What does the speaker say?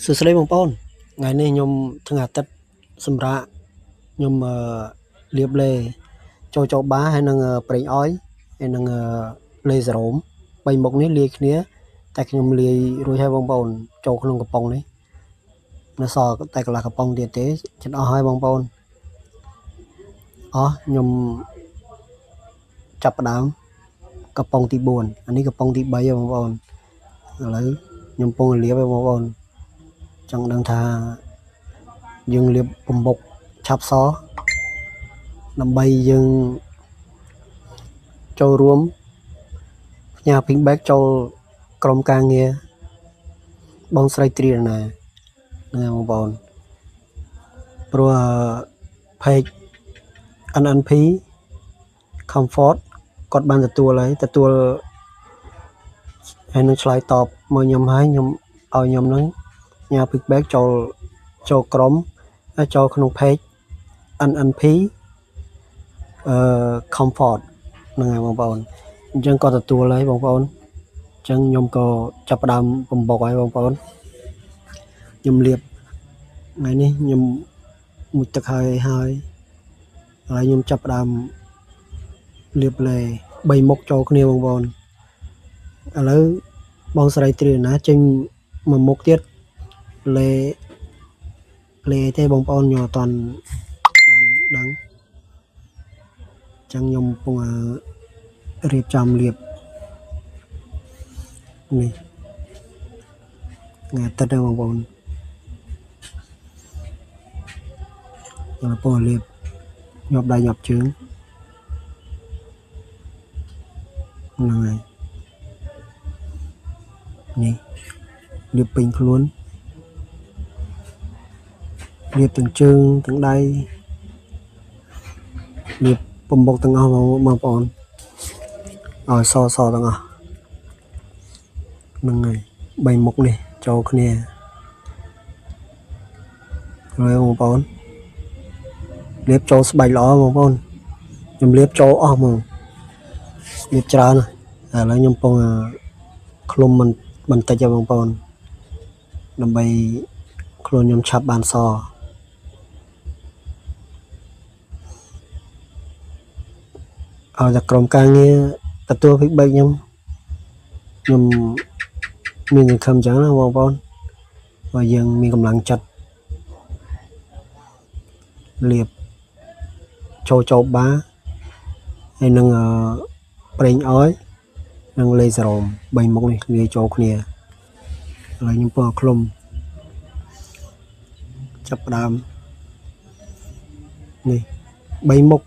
សួស្តីបងប្អូនថ្ងៃនេះខ្ញុំថ្ងៃអាទិត្យសម្រាប់ខ្ញុំលាបលេចូលបាហើយនឹងប្រេងអុយហើយនឹងលេសារ៉ូម3មុខនេះលាយគ្នាតែខ្ញុំលាយរួចហើយបងប្អូនចូលក្នុងកំប៉ុងនេះនៅសល់តែកន្លះកំប៉ុងទៀតទេចិត្តអស់ហើយបងប្អូនខ្ញុំចាប់ផ្ដើមកំប៉ុងទី4អានេះកំប៉ុងទី3ហើយបងប្អូនឥឡូវខ្ញុំពងលាបហើយបងប្អូនចង់ដឹងថាយើងលាបបំបុកឆាប់សដើម្បីយើងចូលរួមផ្ញើ feedback ចូលក្រុមការងារបងស្រីទ្រាណាបងប្អូនព្រោះ page NNP Comfort គាត់បានទទួលហើយនឹងឆ្លើយតបមកខ្ញុំឲ្យខ្ញុំនឹងញ៉ា feedback ចូលក្រុមហើយចូលក្នុង page NNP Comfort ហ្នឹងហើយបងប្អូនអញ្ចឹងក៏ទទួលហើយបងប្អូនអញ្ចឹងខ្ញុំក៏ចាប់ផ្ដើមបំបុកហើយបងប្អូនខ្ញុំលាបថ្ងៃនេះខ្ញុំមុជទឹកហើយខ្ញុំចាប់ផ្ដើមលាបលេ3មុខចូលគ្នាបងប្អូនឥឡូវបងស្រីទ្រាណាចេញមួយមុខទៀតលេទេបងប្អូនខ្ញុំអត់ទាន់បានដឹងចឹងខ្ញុំកំពុងរៀបចំលាបនេះថ្ងៃអាទិត្យទេបងប្អូនខ្ញុំកំពុងលាបញាប់ដៃញាប់ជើងហ្នឹងហើយនេះលាបពេញខ្លួនលាបទាំងជើងទាំងដៃលាបបំបុកទាំងអស់បងប្អូនឲ្យសទាំងអស់ហ្នឹងហើយ3មុខនេះចូលគ្នាហើយបងប្អូនលាបចូលស្បែកល្អបងប្អូនខ្ញុំលាបចូលអស់ហ្មងលាបច្រើនឥឡូវខ្ញុំកំពុងឃ្លុំបន្តិចហើយបងប្អូនដើម្បីខ្លួនខ្ញុំឆាប់បានសឲ្យតែក្រុមការងារទទួល feedback ខ្ញុំមានសង្ឃឹមចឹងណាបងប្អូនបើយើងមានកម្លាំងចិត្តលាបចូលបាហើយនឹងប្រេងអុយនិងលេសារ៉ូម3មុខនេះលាយចូលគ្នាឥឡូវខ្ញុំពងឃ្លុំចាប់ផ្ដើមនេះ3មុខ